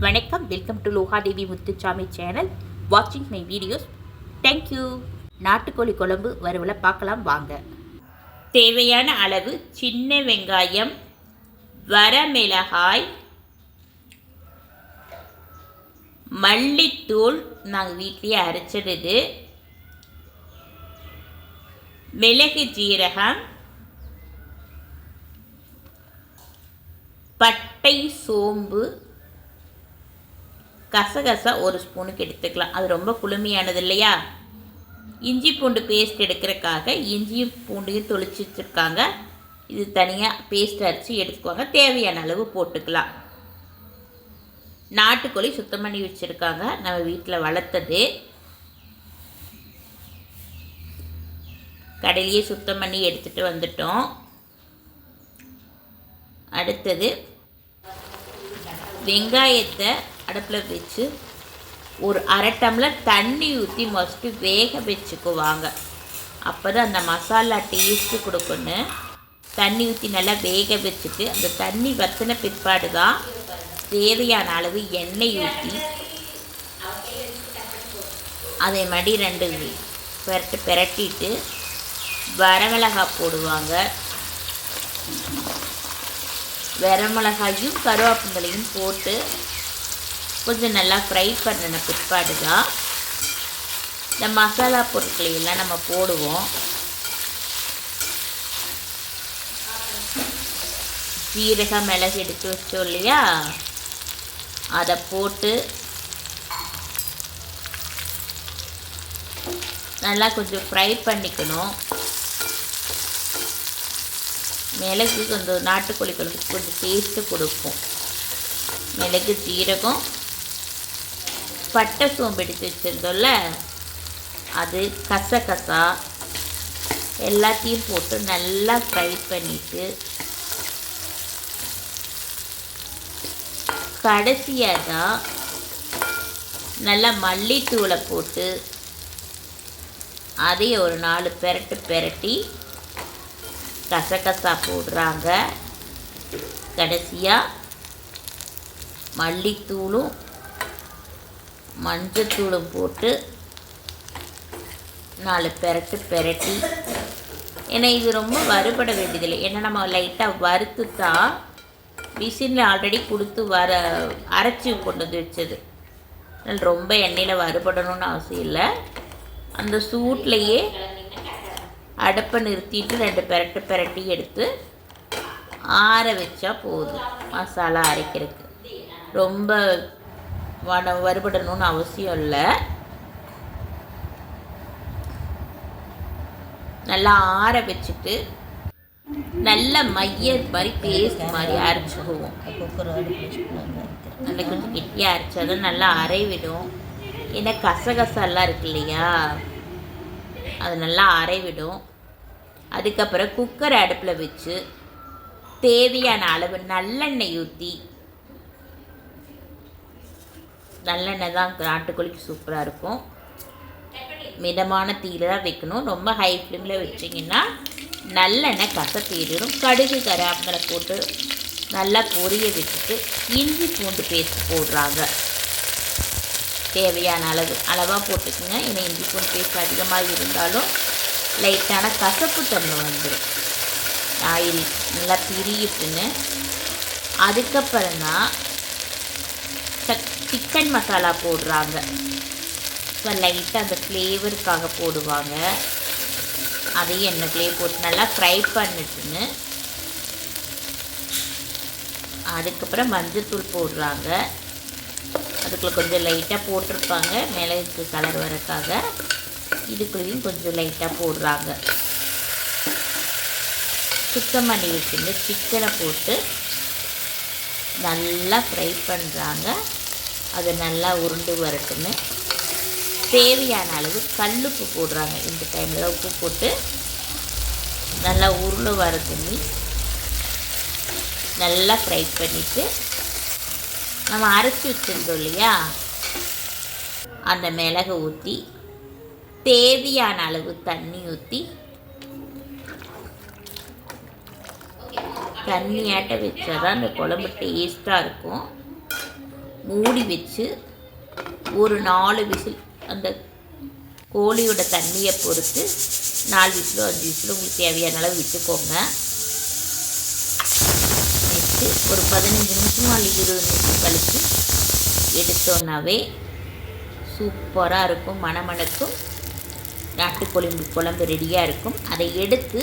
வணக்கம், welcome to Lokadevi Muthusamy channel. வாட்சிங் my videos. Thank you. நாட்டுக்கோழி குழம்பு வறுவலை பார்க்கலாம் வாங்க. தேவையான அளவு சின்ன வெங்காயம், வரமிளகாய், மல்லித்தூள் நாங்கள் வீட்லேயே அரைச்சிடுது, மிளகு ஜீரகம், பட்டை சோம்பு, கசகசா ஒரு ஸ்பூனுக்கு எடுத்துக்கலாம். அது ரொம்ப குளுமையானது இல்லையா. இஞ்சி பூண்டு பேஸ்ட் எடுக்கிறதுக்காக இஞ்சியும் பூண்டையும் தொளிச்சு வச்சுருக்காங்க. இது தனியாக பேஸ்ட் அரைச்சி எடுத்துக்குவாங்க. தேவையான அளவு போட்டுக்கலாம். நாட்டுக்கோழி சுத்தம் பண்ணி வச்சுருக்காங்க, நம்ம வீட்டில் வளர்த்தது. கடையிலேயே சுத்தம் பண்ணி எடுத்துகிட்டு வந்துட்டோம். அடுத்தது வெங்காயத்தை அடுப்பில் வச்சு ஒரு அரை டம்ளர் தண்ணி ஊற்றி மஸ்ட்டு வேக வச்சுக்குவாங்க. அப்போ தான் அந்த மசாலா டேஸ்ட்டு கொடுக்குன்னு தண்ணி ஊற்றி நல்லா வேக வச்சுட்டு அந்த தண்ணி வற்றின பிற்பாடு தான் தேவையான அளவு எண்ணெய் ஊற்றி அதே மாதிரி 2 பிரட்டிட்டு வரமிளகாய் போடுவாங்க. வரமிளகாயும் கருவேப்பிலையும் போட்டு கொஞ்சம் நல்லா ஃப்ரை பண்ணின பிற்பாடு தான் இந்த மசாலா பொருட்களையெல்லாம் நம்ம போடுவோம். ஜீரகம், மிளகு எடுத்து வச்சோம் இல்லையா, அதை போட்டு நல்லா கொஞ்சம் ஃப்ரை பண்ணிக்கணும். மிளகு கொஞ்சம் நாட்டுக்கோழி குழம்புக்கு கொஞ்சம் டேஸ்ட்டு கொடுக்கும். மிளகு, ஜீரகம், பட்டை சோம்பு எடுத்து வச்சுருந்தோம்ல அது, கசகசா எல்லாத்தையும் போட்டு நல்லா ஃப்ரை பண்ணிவிட்டு கடைசியாக தான் நல்லா மல்லித்தூளை போட்டு அதையே ஒரு 4 பிரட்டி கசகசா போடுறாங்க. கடைசியாக மல்லித்தூளும் மஞ்சத்தூளும் போட்டு 4 பிரட்டி. ஏன்னா இது ரொம்ப வறுபட வேண்டியதில்லை. ஏன்னா நம்ம லைட்டாக வறுத்து தான் மிஷினில் ஆல்ரெடி கொடுத்து அரைச்சி கொண்டு வந்து வச்சது. அதனால் ரொம்ப எண்ணெயில் வறுபடணும்னு அவசியம் இல்லை. அந்த சூட்லேயே அடுப்பை நிறுத்திட்டு 2 பிரட்டி எடுத்து ஆற வச்சா போதும் மசாலா அரைக்கிறதுக்கு. ரொம்ப வறுபடணும்னு அவசியம் இல்லை. நல்லா ஆற வச்சுட்டு நல்ல மைய மாதிரி பேஸ்ட் மாதிரி அரைச்சிக்குவோம். நல்லா கொஞ்சம் கெட்டியாக அரைச்சாதான் நல்லா அரைவிடும். ஏன்னா கசகசாலாம் இருக்கு இல்லையா, அது நல்லா அரைவிடும். அதுக்கப்புறம் குக்கரை அடுப்பில் வச்சு தேவையான அளவு நல்லெண்ணெய் ஊற்றி, நல்லெண்ணெய் தான் நாட்டுக்கோழிக்கு சூப்பராக இருக்கும். மிதமான தீயில தான் வைக்கணும். ரொம்ப ஹை ஃப்ளேமில் வச்சிங்கன்னா நல்லெண்ணெய் கசத்தீரும். கடுகு, கருவேப்பிலை போட்டு நல்லா பொரிய வச்சுட்டு இஞ்சி பூண்டு பேஸ்ட் போடுறாங்க. தேவையான அளவாக போட்டுக்குங்க. ஏன்னா இஞ்சி பூண்டு பேஸ்ட் அதிகமாக இருந்தாலும் லைட்டான கசப்பு தன்மை வந்துடும். ஆயில் நல்லா திரியிட்டுன்னு அதுக்கப்புறம் தான் சிக்கன் மசாலா போடுறாங்க. ஸோ லைட்டாக அந்த ஃப்ளேவருக்காக போடுவாங்க. அதையும் எண்ணெய்லேயே போட்டு நல்லா ஃப்ரை பண்ணிட்டுன்னு அதுக்கப்புறம் மஞ்சத்தூள் போடுறாங்க. அதுக்குள்ளே கொஞ்சம் லைட்டாக போட்டிருப்பாங்க மிளகுக்கு கலர் வரக்காக. இதுக்குள்ளேயும் கொஞ்சம் லைட்டாக போடுறாங்க. சுத்தம் பண்ணி வச்சுருந்து சிக்கனை போட்டு நல்லா ஃப்ரை பண்ணுறாங்க. அது நல்லா உருண்டு வரட்டுன்னு தேவையான அளவு கல்லுப்பு போடுறாங்க. இந்த டைமில் தான் உப்பு போட்டு நல்லா உருளை வரட்டுன்னு நல்லா ஃப்ரை பண்ணிவிட்டு நம்ம அரைச்சி வச்சுருந்தோம் இல்லையா, அந்த மிளகை ஊற்றி தேவையான அளவு தண்ணி ஊற்றி தண்ணியாட்ட வச்சா தான் அந்த குழம்பு டேஸ்ட்டாக இருக்கும். மூடி வச்சு ஒரு 4 விசில், அந்த கோழியோட தண்ணியை பொறுத்து 4 விசிலோ 5 விசிலோ உங்களுக்கு தேவையான அளவு விட்டுக்கோங்க. வச்சு ஒரு 15 நிமிஷம் அல்லது 20 நிமிஷம் கழித்து எடுத்தோன்னாவே சூப்பராக இருக்கும். மணமணக்கும் நாட்டுக்கோழி குழம்பு ரெடியாக இருக்கும். அதை எடுத்து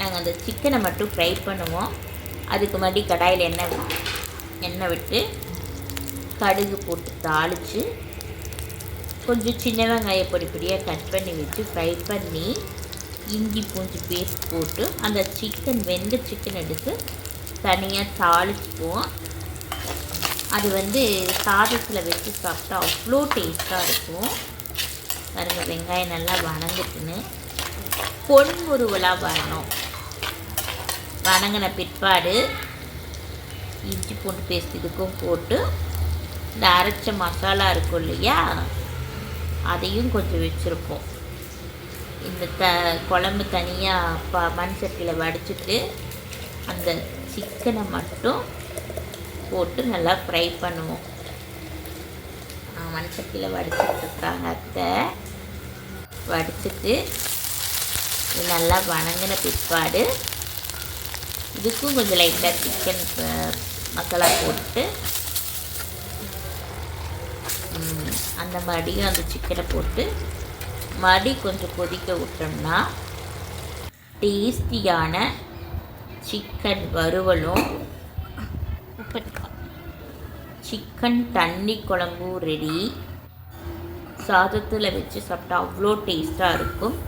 நாங்கள் அந்த சிக்கனை மட்டும் ஃப்ரை பண்ணுவோம். அதுக்கு முன்னாடி கடாயில் எண்ணெய் விட்டு கடுகு போட்டு தாளித்து கொஞ்சம் சின்ன வெங்காயம் பொடி பொடியாக கட் பண்ணி வச்சு ஃப்ரை பண்ணி இஞ்சி பூஞ்சி பேஸ்ட் போட்டு அந்த வெந்த சிக்கன் எடுத்து தனியாக தாளிச்சுக்குவோம். அது சாதத்தில் வச்சு சாப்பிட்டா அவ்வளோ டேஸ்ட்டாக இருக்கும். பாருங்கள், வெங்காயம் நல்லா வணங்கிட்டுன்னு பொன்முருவலாக வரணும். வணங்கின பிற்பாடு இஞ்சி பூண்டு பேஸ்ட் இதுக்கும் போட்டு இந்த அரைச்ச மசாலா இருக்கும் இல்லையா, அதையும் கொஞ்சம் வச்சுருப்போம். இந்த குழம்பு தனியாக மண் சட்டியில் வடிச்சிட்டு அந்த சிக்கனை மட்டும் போட்டு நல்லா ஃப்ரை பண்ணுவோம். மண் சட்டியில் வடிச்சிட்ருக்காங்க அத்தை. வடிச்சிட்டு நல்லா வணங்கின பிற்பாடு இதுக்கும் கொஞ்சம் லைட்டாக சிக்கன் மசாலா போட்டு அந்த மடியும் அந்த சிக்கனை போட்டு மடி கொஞ்சம் கொதிக்க விட்டோம்னா டேஸ்டியான சிக்கன் வறுவலும் சிக்கன் தண்ணி குழம்பும் ரெடி. சாதத்தில் வச்சு சாப்பிட்டா அவ்வளோ டேஸ்ட்டாக இருக்கும்.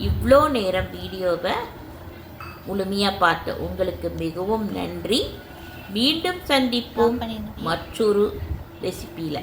இவ்வளோ நேரம் வீடியோவை முழுமையாக பார்த்த உங்களுக்கு மிகவும் நன்றி. மீண்டும் சந்திப்போம் மற்றொரு ரெசிபியில்.